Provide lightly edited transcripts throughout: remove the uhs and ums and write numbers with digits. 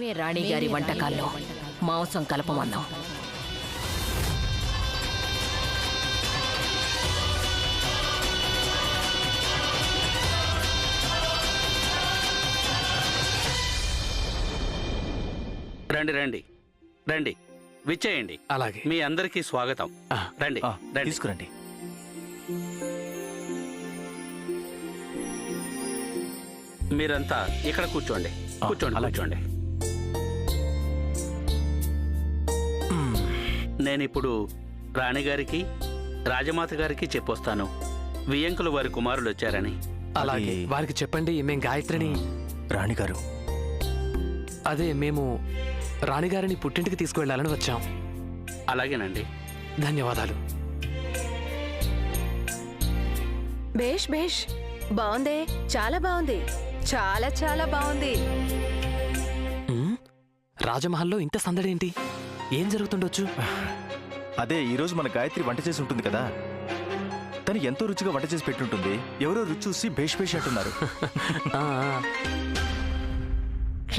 మేమే రాణిగారి వంటకాల్లో మాంసం కలపమన్నాం. రండి రండి రండి, విచ్చేయండి. అలాగే. మీ అందరికీ స్వాగతం. రండి రండి, తీసుకురండి. మీరంతా ఇక్కడ కూర్చోండి. కూర్చోండి కూర్చోండి. నేనిప్పుడు రాణిగారికి రాజమాత గారికి చెప్పొస్తాను వియ్యంకులు వారి కుమారులు వచ్చారని. అలాగే, వారికి చెప్పండి మేం గాయత్రిని. రాణిగారు, అదే మేము రాణిగారిని పుట్టింటికి తీసుకువెళ్ళాలని వచ్చాం. అలాగేనండి. ధన్యవాదాలు. బేష్ బేష్, బాగుందే, చాలా బాగుంది, చాలా చాలా బాగుంది. రాజమహల్లో ఇంత సందడేంటి? ఏం జరుగుతుండొచ్చు? అదే ఈరోజు మన గాయత్రి వంట చేసి ఉంటుంది కదా, తను ఎంతో రుచిగా వంట చేసి పెట్టుంటుంది. ఎవరో రుచి చూసి భేష్ భేష్ అంటున్నారు.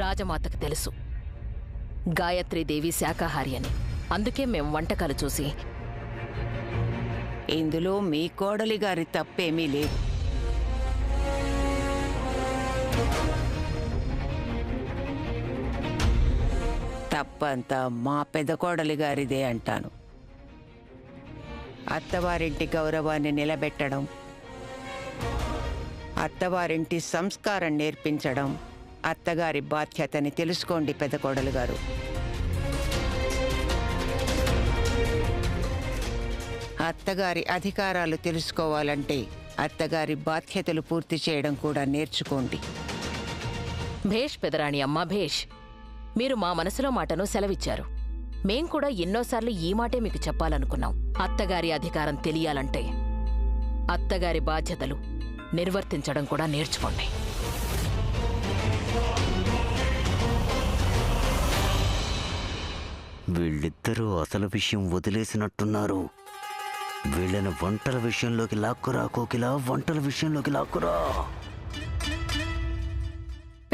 రాజమాతకు తెలుసు గాయత్రీదేవి శాకాహారి అని. అందుకే మేం వంటకాలు చూసి ఇందులో మీ కోడలి గారి తప్పేమీ లేదు. తప్పంతా మా పెద్ద కోడలి గారిదే అంటాను. అత్తవారింటి గౌరవాన్ని నిలబెట్టడం, అత్తవారింటి సంస్కారం నేర్పించడం అత్తగారి బాధ్యతని తెలుసుకోండి పెద్ద కోడలు గారు. అత్తగారి అధికారాలు తెలుసుకోవాలంటే అత్తగారి బాధ్యతలు పూర్తి చేయడం కూడా నేర్చుకోండి. భేష్ పెదరాణి అమ్మ, భేష్. మీరు మా మనసులో మాటను సెలవిచ్చారు. మేం కూడా ఎన్నోసార్లు ఈ మాటే మీకు చెప్పాలనుకున్నాం. అత్తగారి అధికారం తెలియాలంటే అత్తగారి బాధ్యతలు నిర్వర్తించడం కూడా నేర్చుకోండి. వీళ్ళిద్దరూ అసలు విషయం వదిలేసినట్టున్నారు. వీళ్ళని వంటల విషయంలోకి లాక్కురా కోకిలా, వంటల విషయంలోకి లాక్కురా.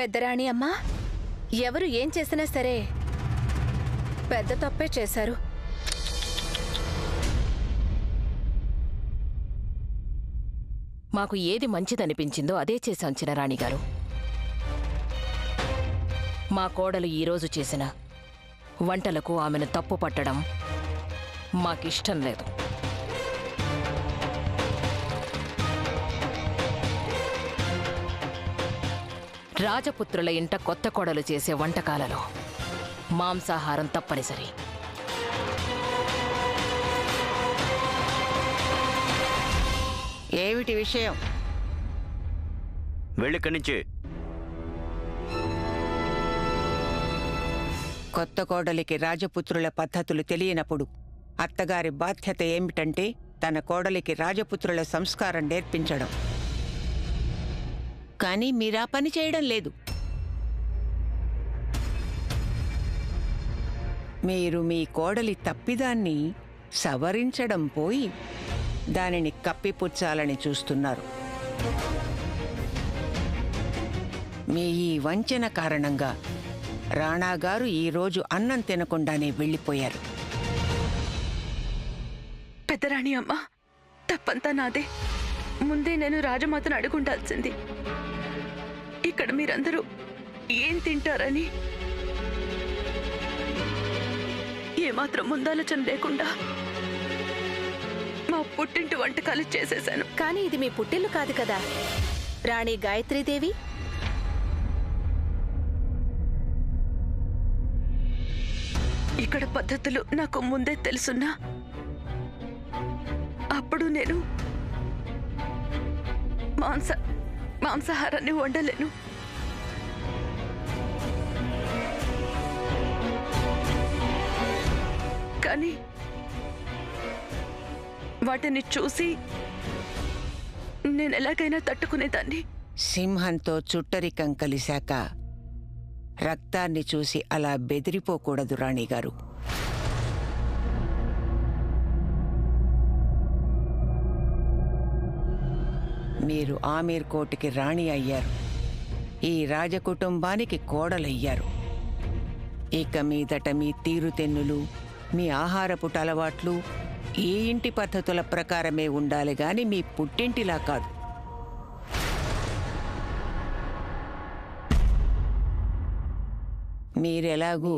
పెద్దరాణి అమ్మా, ఎవరు ఏం చేసినా సరే పెద్ద తప్పే చేశారు. మాకు ఏది మంచిదనిపించిందో అదే చేశాం చినరాణిగారు. మా కోడలు ఈరోజు చేసిన వంటలకు ఆమెను తప్పు పట్టడం మాకిష్టం లేదు. రాజపుత్రుల ఇంట కొత్త కోడలు చేసే వంటకాలలో మాంసాహారం తప్పనిసరి. ఏమిటి విషయం? వెళ్ళిక్కడి నుంచి. కొత్త కోడలికి రాజపుత్రుల పద్ధతులు తెలియనప్పుడు అత్తగారి బాధ్యత ఏమిటంటే తన కోడలికి రాజపుత్రుల సంస్కారం నేర్పించడం. కానీ మీరా పని చేయడం లేదు. మీరు మీ కోడలి తప్పిదాన్ని సవరించడం పోయి దానిని కప్పిపుచ్చాలని చూస్తున్నారు. మీ ఈ వంచన కారణంగా రాణాగారు ఈరోజు అన్నం తినకుండానే వెళ్ళిపోయారు. పెద్దరాణి అమ్మా, తప్పంతా నాదే. ముందే నేను రాజమాతను అడుగుండాల్సింది. ఇక్కడ మీరందరూ ఏం తింటారని ఏమాత్రం ముందాలోచన లేకుండా మా పుట్టింటి వంటకాలు చేసేశాను. కానీ ఇది మీ పుట్టిల్లు కాదు కదా రాణి గాయత్రీదేవి. ఇక్కడ పద్ధతులు నాకు ముందే తెలుసున్నా అప్పుడు నేను మాంసాహారాన్ని వండలేను. కానీ వాటిని చూసి నేను ఎలాగైనా తట్టుకునేదాన్ని. సింహంతో చుట్టరికం కలిశాక రక్తాన్ని చూసి అలా బెదిరిపోకూడదు రాణిగారు. మీరు ఆమీర్ కోటికి రాణి అయ్యారు. ఈ రాజకుటుంబానికి కోడలయ్యారు. ఇక మీదట మీ తీరుతెన్నులు, మీ ఆహారపు అలవాట్లు ఈ ఇంటి పద్ధతుల ప్రకారమే ఉండాలి గాని మీ పుట్టింటిలా కాదు. మీరెలాగూ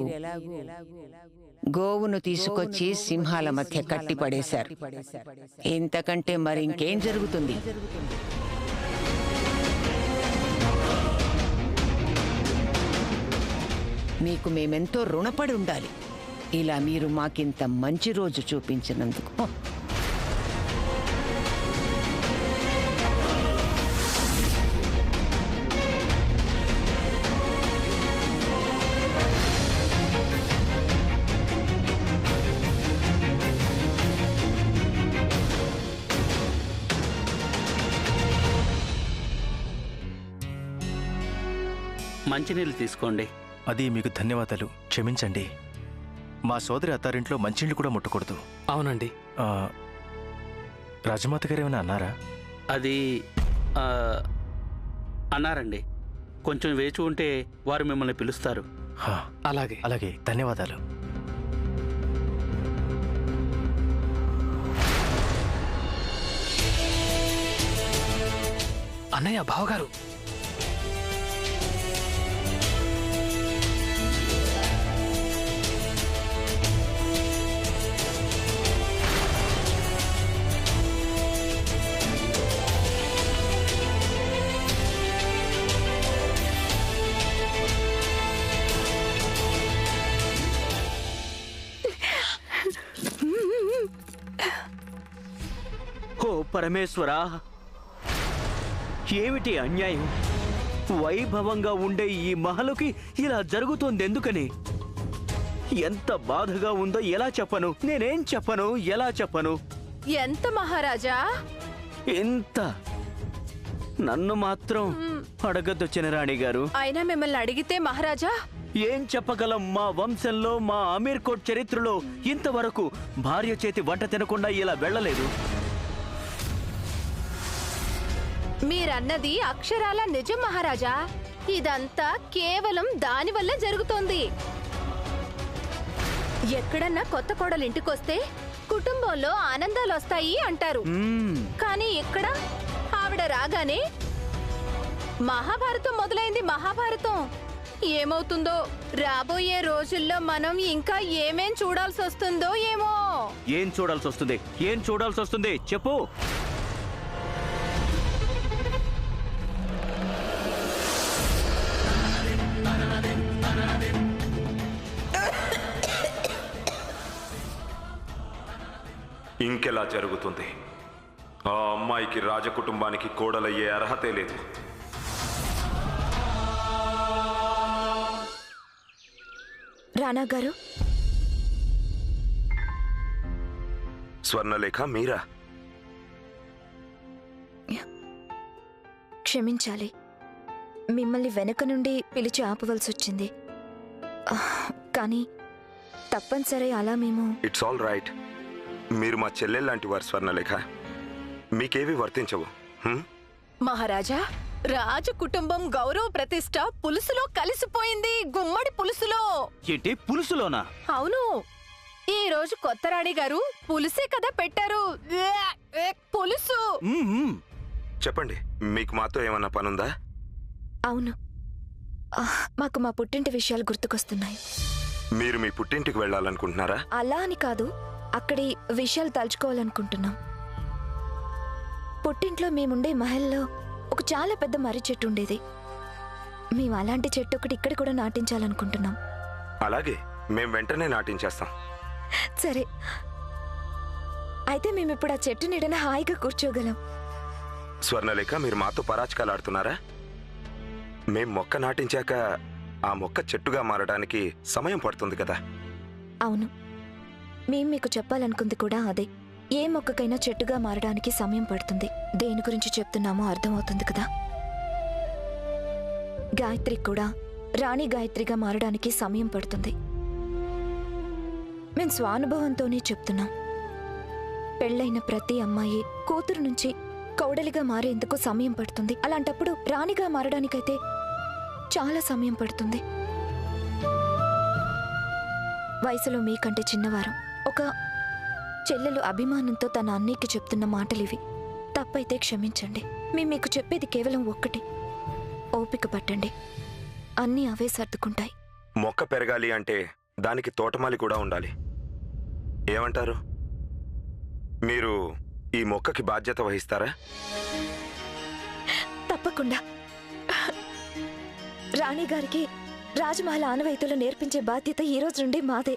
గోవును తీసుకొచ్చి సింహాల మధ్య కట్టిపడేశారు. ఇంతకంటే మరింకేం జరుగుతుంది? మీకు మేమెంతో రుణపడి ఉండాలి, ఇలా మీరు మాకింత మంచి రోజు చూపించినందుకు. మంచినీళ్ళు తీసుకోండి. అది మీకు ధన్యవాదాలు. క్షమించండి, మా సోదరి అత్తారింట్లో మంచినీళ్ళు కూడా ముట్టకూడదు. అవునండి. రాజమాత గారు ఏమైనా అన్నారా? అది అన్నారండి. కొంచెం వేచి ఉంటే వారు మిమ్మల్ని పిలుస్తారు. అలాగే. అలాగే, ధన్యవాదాలు. అన్నయ్య, బావగారు. ఓ పరమేశ్వరా, ఏమిటి అన్యాయం? వైభవంగా ఉండే ఈ మహలుకి ఇలా జరుగుతోందెందుకని? ఎంత బాధగా ఉందో ఎలా చెప్పను? నేనేం చెప్పను, ఎలా చెప్పను? ఎంత మహారాజా? ఎంత? నన్ను మాత్రం అడగద్దొచ్చిన రాణి గారు. అయినా మిమ్మల్ని అడిగితే మహారాజా ఏం చెప్పగలం? మా వంశంలో, మా అమీర్ కోట్ చరిత్రలో ఇంతవరకు భార్య చేతి వంట తినకుండా ఇలా వెళ్ళలేదు. మీరన్నది అక్షరాల నిజం మహారాజా. ఇదంతా కేవలం దానివల్ల జరుగుతోంది. ఎక్కడన్నా కొత్త కోడలు ఇంటికొస్తే కుటుంబంలో ఆనందాలు వస్తాయి అంటారు. కానీ ఇక్కడ ఆవిడ రాగానే మహాభారతం మొదలైంది. మహాభారతం ఏమవుతుందో, రాబోయే రోజుల్లో మనం ఇంకా ఏమేం చూడాల్సి వస్తుందో ఏమో. ఏం చూడాల్సి వస్తుంది? ఏం చూడాల్సి వస్తుంది చెప్పు. ఇంకెలా జరుగుతుంది? ఆ అమ్మాయికి రాజకుటుంబానికి కోడలయ్యే అర్హతే లేదు. రాణా గారు. స్వర్ణలేఖ, మీరా? క్షమించాలి, మిమ్మల్ని వెనక నుండి పిలిచి ఆపవలసి వచ్చింది. కానీ తప్పనిసరి అలా మేము. It's all right. మీరు మా చెల్లెల్లాంటి వారు స్వర్ణలేఖ. మీకేవి వర్తించవు. మహారాజా, రాజ కుటుంబం గౌరవ ప్రతిష్ట పులుసులో కలిసిపోయింది. గుమ్మడి పులుసులో. ఏంటి, పులుసులోనా? అవును, ఈ రోజు కొత్త రాణి గారు పులుసే కదా పెట్టారు. పులుసు. చెప్పండి, మీకు మాతో ఏమన్నా పనుందా? అవును, మాకు మా పుట్టింటి విషయాలు గుర్తుకొస్తున్నాయి. మీరు మీ పుట్టింటికి వెళ్ళాలనుకుంటున్నారా? అలా అని కాదు, అక్కడి విషయాలు తలుచుకోవాలనుకుంటున్నాం. పుట్టింట్లో మేముండే మహల్లో ఒక చాలా పెద్ద మర్రి చెట్టు ఉండేది. మేము అలాంటి చెట్టు ఒకటి ఇక్కడ కూడా నాటించాలనుకుంటున్నాం. అలాగే, మేం వెంటనే నాటించేస్తాం. సరే, అయితే మేము ఇప్పుడు ఆ చెట్టు నీడన హాయిగా కూర్చోగలం. స్వర్ణలేఖ, మీరు మాతో పరాచకాలు ఆడుతున్నారా? మేం మొక్క నాటించాక ఆ మొక్క చెట్టుగా మారడానికి సమయం పడుతుంది కదా. అవును, మేం మీకు చెప్పాలనుకుంది కూడా అదే. ఏ మొక్కకైనా చెట్టుగా మారడానికి సమయం పడుతుంది. దేని గురించి చెప్తున్నామో అర్థమవుతుంది కదా. గాయత్రి కూడా రాణి గాయత్రిగా మారడానికి సమయం పడుతుంది. మేం స్వానుభవంతోనే చెప్తున్నాం. పెళ్ళైన ప్రతి అమ్మాయి కూతురు నుంచి కౌడలిగా మారేందుకు సమయం పడుతుంది. అలాంటప్పుడు రాణిగా మారడానికైతే చాలా సమయం పడుతుంది. వయసులో మీకంటే చిన్నవారు. ఒక చెల్లెలు అభిమానంతో తన అన్నయ్యకి చెప్తున్న మాటలివి. తప్పైతే క్షమించండి. మీకు చెప్పేది కేవలం ఒక్కటి, ఓపిక పట్టండి, అన్నీ అవే సర్దుకుంటాయి. మొక్క పెరగాలి అంటే దానికి తోటమాలి కూడా ఉండాలి. ఏమంటారు? మీరు ఈ మొక్కకి బాధ్యత వహిస్తారా? తప్పకుండా. రాణిగారికి రాజమహల్ ఆనవాయితీలు నేర్పించే బాధ్యత ఈ రోజు నుండి మాదే.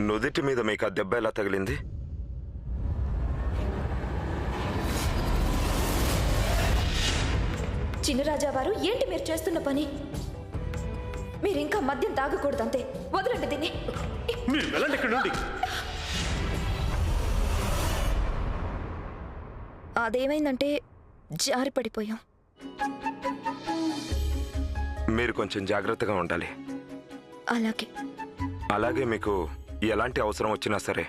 నుదిటి మీద మీకు ఆ దెబ్బ ఎలా తగిలింది? చిన్నరాజావారు, ఏంటి మీరు చేస్తున్న పని? మీరింకా మద్యం తాగకూడదంతే. వదలండి దీన్ని. మీరు వెళ్ళండి ఇక్కడ నుండి. అదేమైందంటే జారి పడిపోయాం. మీరు కొంచెం జాగ్రత్తగా ఉండాలి. అలాగే. అలాగే మీకు ఎలాంటి అవసరం వచ్చినా సరే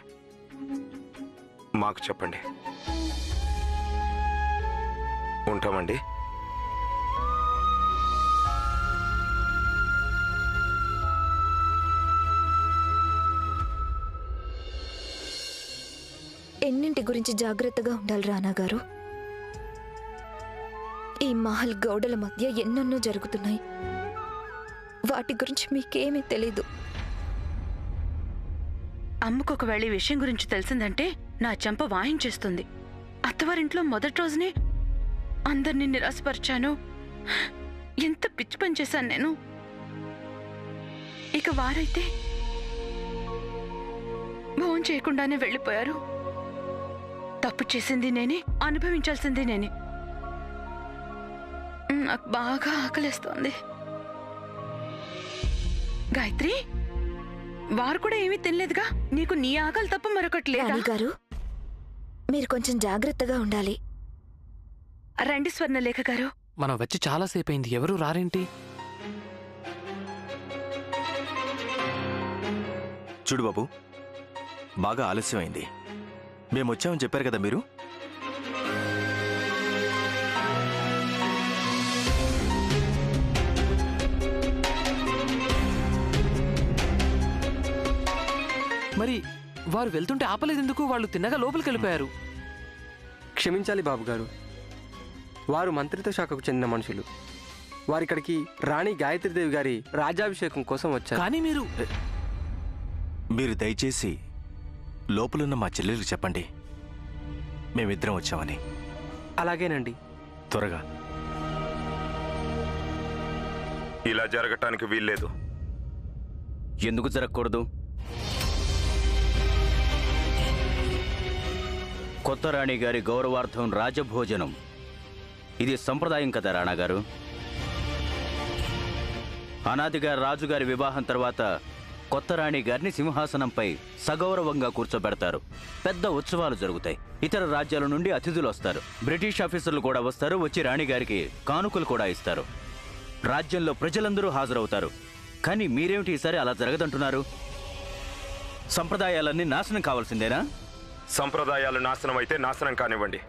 మాకు చెప్పండి. ఉంటామండి. ఎన్నింటి గురించి జాగ్రత్తగా ఉండాలి రానా గారు? ఈ మహల్ గోడల మధ్య ఎన్నెన్నో జరుగుతున్నాయి. వాటి గురించి మీకేమీ తెలీదు. అమ్మకు ఒకవేళ ఈ విషయం గురించి తెలిసిందంటే నా చెంప వాయించేస్తుంది. అత్తవారింట్లో మొదటి రోజునే అందరినీ నిరాశపరిచాను. ఎంత పిచ్చి పని చేశాను నేను. ఇక వారైతే భోజనం చేయకుండానే వెళ్ళిపోయారు. తప్పు చేసింది నేనే, అనుభవించాల్సింది నేనే. నాకు బాగా ఆకలిస్తోంది. గాయత్రి, వారు కూడా ఏమీ తినలేదుగా? నీకు నీ ఆకలి తప్ప మరొకటి లేదా? గారు, మీరు కొంచెం జాగ్రత్తగా ఉండాలి. రండి స్వర్ణలేఖ గారు. మనం వచ్చి చాలాసేపు అయింది, ఎవరూ రారేంటి? చూడు బాబు, బాగా ఆలస్యమైంది. మేమొచ్చామని చెప్పారు కదా మీరు. మరి వారు వెళ్తుంటే ఆపలేదెందుకు? వాళ్ళు తిన్నగా లోపలికి వెళ్ళిపోయారు. క్షమించాలి బాబుగారు, వారు మంత్రిత్వ శాఖకు చెందిన మనుషులు. వారిక్కడికి రాణి గాయత్రీదేవి గారి రాజ్యాభిషేకం కోసం వచ్చారు. కానీ మీరు దయచేసి లోపలున్న మా చెల్లెలకు చెప్పండి మేమిద్దరం వచ్చామని. అలాగేనండి. త్వరగా. ఇలా జరగటానికి వీల్లేదు. ఎందుకు జరగకూడదు? కొత్త రాణి గారి గౌరవార్థం రాజభోజనం. ఇది సంప్రదాయం కదా రాణాగారు. అనాదిగా రాజుగారి వివాహం తర్వాత కొత్త రాణి గారిని సింహాసనంపై సగౌరవంగా కూర్చోబెడతారు. పెద్ద ఉత్సవాలు జరుగుతాయి. ఇతర రాజ్యాల నుండి అతిథులు వస్తారు. బ్రిటిష్ ఆఫీసర్లు కూడా వస్తారు. వచ్చి రాణిగారికి కానుకలు కూడా ఇస్తారు. రాజ్యంలో ప్రజలందరూ హాజరవుతారు. కానీ మీరేమిటి ఈసారి అలా జరగదంటున్నారు? సంప్రదాయాలన్నీ నాశనం కావాల్సిందేనా? సంప్రదాయాలు నాశనం అయితే నాశనం కానివ్వండి.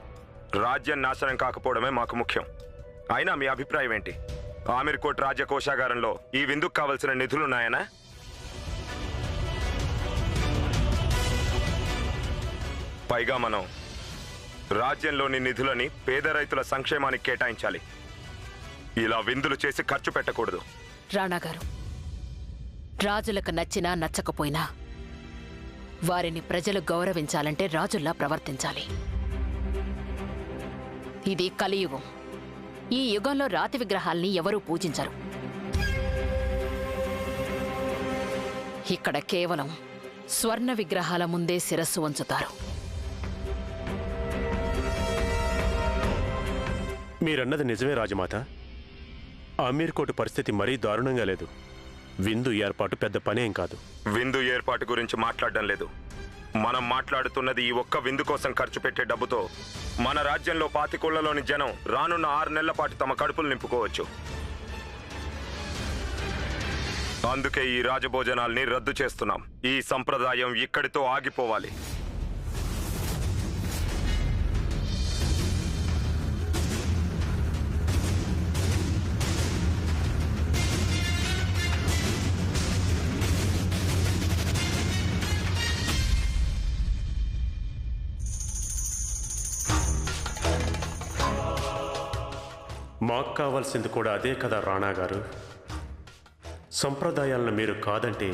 రాజ్యం నాశనం కాకపోవడమే మాకు ముఖ్యం. అయినా మీ అభిప్రాయం ఏంటి? ఆమీర్కోట్ రాజ్య కోశాగారంలో ఈ విందుకు కావలసిన నిధులున్నాయనా? పైగా మనం రాజ్యంలోని నిధులని పేద రైతుల సంక్షేమానికి కేటాయించాలి. ఇలా విందులు చేసి ఖర్చు పెట్టకూడదు. రాణాగారు, రాజులకు నచ్చినా నచ్చకపోయినా వారిని ప్రజలు గౌరవించాలంటే రాజుల్లా ప్రవర్తించాలి. ఇది కలియుగం. ఈ యుగంలో రాతి విగ్రహాల్ని ఎవరూ పూజించరు. ఇక్కడ కేవలం స్వర్ణ విగ్రహాల ముందే శిరస్సు వంచుతారు. మీరన్నది నిజమే రాజమాత. అమీర్కోట్ పరిస్థితి మరీ దారుణంగా లేదు. విందు ఏర్పాటు పెద్ద పనేం కాదు. విందు ఏర్పాటు గురించి మాట్లాడడం లేదు. మనం మాట్లాడుతున్నది ఈ ఒక్క విందు కోసం ఖర్చు పెట్టే డబ్బుతో మన రాజ్యంలో 25 కోళ్లలోని జనం రానున్న 6 నెలల పాటు తమ కడుపులు నింపుకోవచ్చు. అందుకే ఈ రాజభోజనాల్ని రద్దు చేస్తున్నాం. ఈ సంప్రదాయం ఇక్కడితో ఆగిపోవాలి. మాకు కావాల్సింది కూడా అదే కదా రాణా గారు. సంప్రదాయాలను మీరు కాదంటే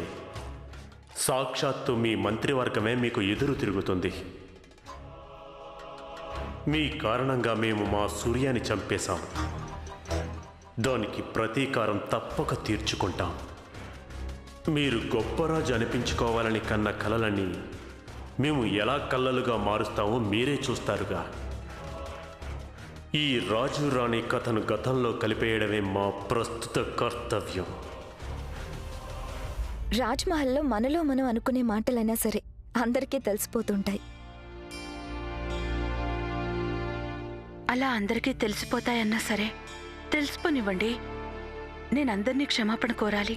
సాక్షాత్తు మీ మంత్రివర్గమే మీకు ఎదురు తిరుగుతుంది. మీ కారణంగా మేము మా సూర్యాన్ని చంపేశాం. దానికి ప్రతీకారం తప్పక తీర్చుకుంటాం. మీరు గొప్పరాజు అనిపించుకోవాలని కన్న కలలని మేము ఎలా కళ్ళలుగా మారుస్తామో మీరే చూస్తారుగా. ఈ రాజు రాణి కథను గతంలో కలిపేయడమే మా ప్రస్తుత కర్తవ్యం. రాజ్మహల్లో మనలో మనం అనుకునే మాటలైనా సరే అందరికీ తెలిసిపోతుంటాయి. అలా అందరికీ తెలిసిపోతాయన్నా సరే తెలిసిపోనివ్వండి. నేనందరినీ క్షమాపణ కోరాలి.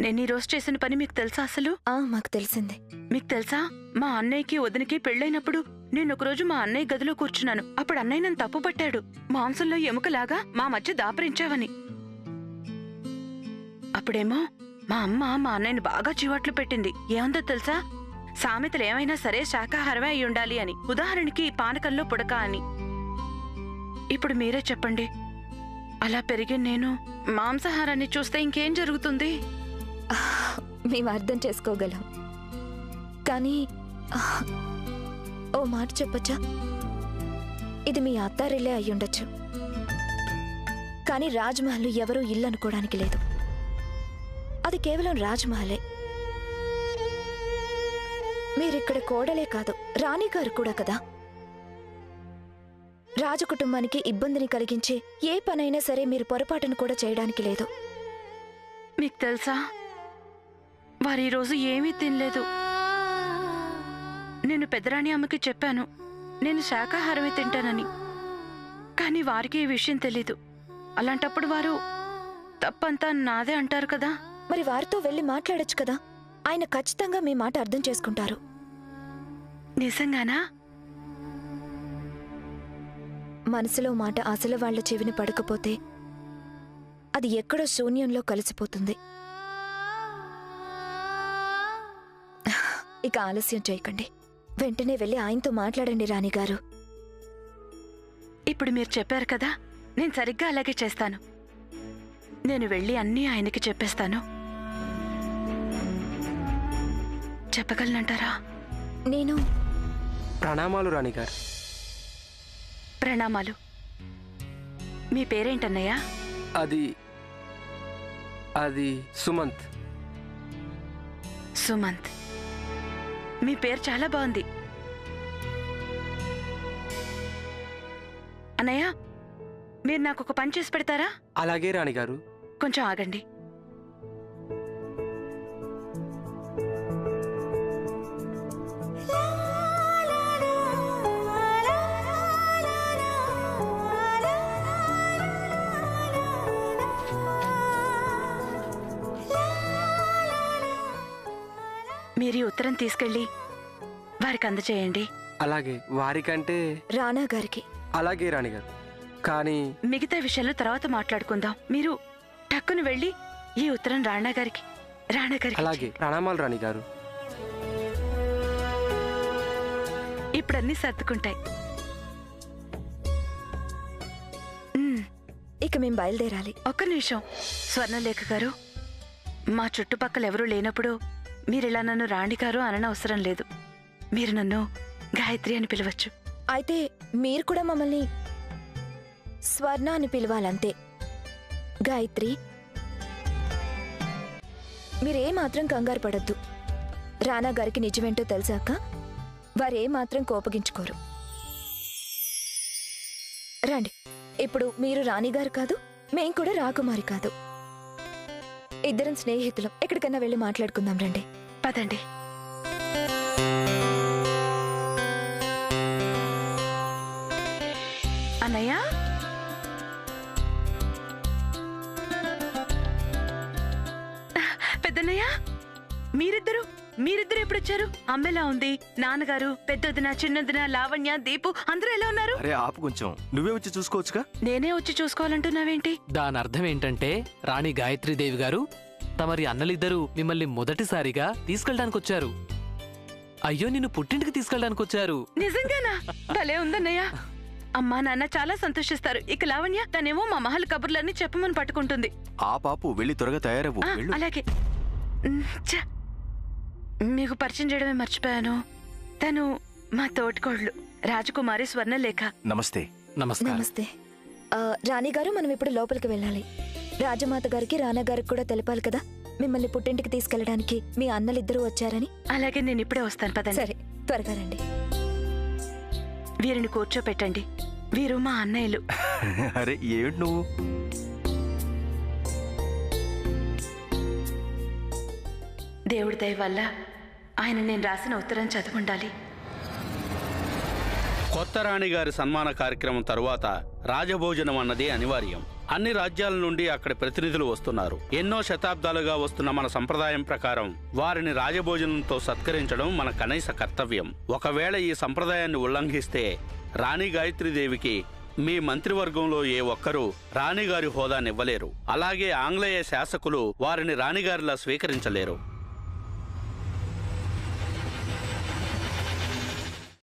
నేను ఈరోజు చేసిన పని మీకు తెలుసా? అసలు మాకు తెలిసిందే. మీకు తెలుసా, మా అన్నయ్యకి వదినకి పెళ్ళైనప్పుడు నేను ఒకరోజు మా అన్నయ్య గదిలో కూర్చున్నాను. అప్పుడు అన్నయ్య నన్ను తప్పు పట్టాడు. మాంసంలో ఎముకలాగా మా మధ్య దాపరించావని. అప్పుడేమో మా అమ్మ మా అన్నయ్యని బాగా చివాట్లు పెట్టింది. ఏమందో తెలుసా, సామెతలు ఏమైనా సరే శాకాహారమే అయి ఉండాలి అని. ఉదాహరణకి పానకంలో పుడక అని. ఇప్పుడు మీరే చెప్పండి, అలా పెరిగి నేను మాంసాహారాన్ని చూస్తే ఇంకేం జరుగుతుంది? మేము అర్థం చేసుకోగలం. కానీ ఓ మాట చెప్పచ్చా? ఇది మీ అత్తారిల్లే అయ్యుండొచ్చు, కానీ రాజ్మహల్ ఎవరూ ఇల్లు అనుకోవడానికి లేదు. అది కేవలం రాజ్మహలే. మీరిక్కడ కోడలే కాదు, రాణిగారు కూడా కదా. రాజకుటుంబానికి ఇబ్బందిని కలిగించే ఏ పనైనా సరే మీరు పొరపాటును కూడా చేయడానికి లేదు. మీకు తెలుసా, వారు ఈరోజు ఏమీ తినలేదు. నేను పెద్దరాణి అమ్మకి చెప్పాను నేను శాకాహారమే తింటానని. కానీ వారికి ఈ విషయం తెలీదు. అలాంటప్పుడు వారు తప్పంతా నాదే అంటారు కదా. మరి వారితో వెళ్ళి మాట్లాడొచ్చు కదా. ఆయన ఖచ్చితంగా మీ మాట అర్థం చేసుకుంటారు. నిజంగానా? మనసులో మాట అసలు వాళ్ల చెవిని పడకపోతే అది ఎక్కడో శూన్యంలో కలిసిపోతుంది. ఇక ఆలస్యం చేయకండి, వెంటనే వెళ్ళి ఆయనతో మాట్లాడండి రాణిగారు. ఇప్పుడు మీరు చెప్పారు కదా, నేను సరిగ్గా అలాగే చేస్తాను. నేను వెళ్ళి అన్నీ ఆయనకి చెప్పేస్తాను. చెప్పగలనంటారా? నేను ప్రణామాలు రాణిగారు. ప్రణామాలు. మీ పేరేంటన్నయ్యా? అది సుమంత్. సుమంత్, మీ పేరు చాలా బాగుంది. అన్నయ్య, మీరు నాకు ఒక పని చేసి పెడతారా? అలాగే రాణిగారు. కొంచెం ఆగండి. మీరు ఈ ఉత్తరం తీసుకెళ్ళి వారికి అందజేయండి. అలాగే. వారికంటే రాణా గారికి. అలాగే రాణిగారు. కానీ మిగతా విషయాలు తర్వాత మాట్లాడుకుందాం. మీరు టక్కును వెళ్ళి ఈ ఉత్తరం రాణా గారికి. అలాగే. ప్రణామాలు రాణిగారు. ఇప్పుడన్నీ సర్దుకుంటాయి. ఇక మేం బయలుదేరాలి. ఒక్క నిమిషం స్వర్ణలేఖ గారు, మా చుట్టుపక్కల ఎవరూ లేనప్పుడు మీరిలా నన్ను రాణిగారు అననవసరం లేదు. మీరు నన్ను గాయత్రి అని పిలవచ్చు. అయితే మీరు కూడా మమ్మల్ని స్వర్ణ అని పిలవాలంతే. గాయత్రి, మీరేమాత్రం కంగారు పడద్దు. రానా గారికి నిజమేంటో తెలిసాక వారేమాత్రం కోపగించుకోరు. రండి. ఇప్పుడు మీరు రాణిగారు కాదు, మేం కూడా రాకుమారి కాదు. ఇద్దరం స్నేహితులం. ఎక్కడికన్నా వెళ్ళి మాట్లాడుకుందాం. రండి. పదండి. అన్నయ్య, పెద్దన్నయ్య, మీరిద్దరు ఎప్పుడు వచ్చారు? అమ్మెలా ఉంది? నాన్నగారు, పెద్దొదిన, చిన్నదిన, లావణ్య, దీపు అందరూ ఎలా ఉన్నారు? అరే ఆపు కొంచెం, నువ్వే వచ్చి చూసుకోవచ్చుగా. నేనే వచ్చి చూసుకోవాలంటున్నావేంటి? దాని అర్థం ఏంటంటే రాణి గాయత్రీదేవి గారు, తమరి అన్నలిద్దరూ మిమ్మల్ని మొదటిసారిగా తీసుకెళ్ళడానికి వచ్చారు. అయ్యో, నిన్ను పుట్టింటికి తీసుకెళ్ళడానికి వచ్చారు. నిజంగానా? భలే ఉందన్నయ్య. అమ్మా నాన్న చాలా సంతోషిస్తారు. ఇక లావణ్య తనేమో మా మహల్ కబుర్లన్నీ చెప్పమని పట్టుకుంటుంది. ఆ పాపు వెళ్ళి త్వరగా తయారవ్వు. వెళ్ళు. అలాగే. మీకు పరిచయం చేయడమే మర్చిపోయాను. తను మా తోటికోళ్ళు రాజకుమారి స్వర్ణలేఖ. నమస్తే. నమస్తే. రాణి గారు, మనం ఇప్పుడు లోపలికి వెళ్ళాలి. రాజమాత గారికి రానా గారికి కూడా తెలపాలి కదా మిమ్మల్ని పుట్టింటికి తీసుకెళ్ళడానికి మీ అన్నలిద్దరూ వచ్చారని. అలాగే, నేను ఇప్పుడే వస్తాను. పదండి. సరే, త్వరగా రండి. వీరిని కూర్చోపెట్టండి. వీరు మా అన్నయ్యలు. అరే ఏమిటి నువ్వు? దేవుడి దయ వల్ల ఆయన నేను రాసిన ఉత్తరం చదువుండాలి. కొత్త రాణి గారి సన్మాన కార్యక్రమం తరువాత రాజభోజనం అన్నది అనివార్యం. అన్ని రాజ్యాల నుండి అక్కడ ప్రతినిధులు వస్తున్నారు. ఎన్నో శతాబ్దాలుగా వస్తున్న మన సంప్రదాయం ప్రకారం వారిని రాజభోజనంతో సత్కరించడం మన కనీస కర్తవ్యం. ఒకవేళ ఈ సంప్రదాయాన్ని ఉల్లంఘిస్తే రాణి గాయత్రీదేవికి మీ మంత్రివర్గంలో ఏ ఒక్కరూ రాణిగారి హోదానివ్వలేరు. అలాగే ఆంగ్లేయ శాసకులు వారిని రాణిగారిలా స్వీకరించలేరు.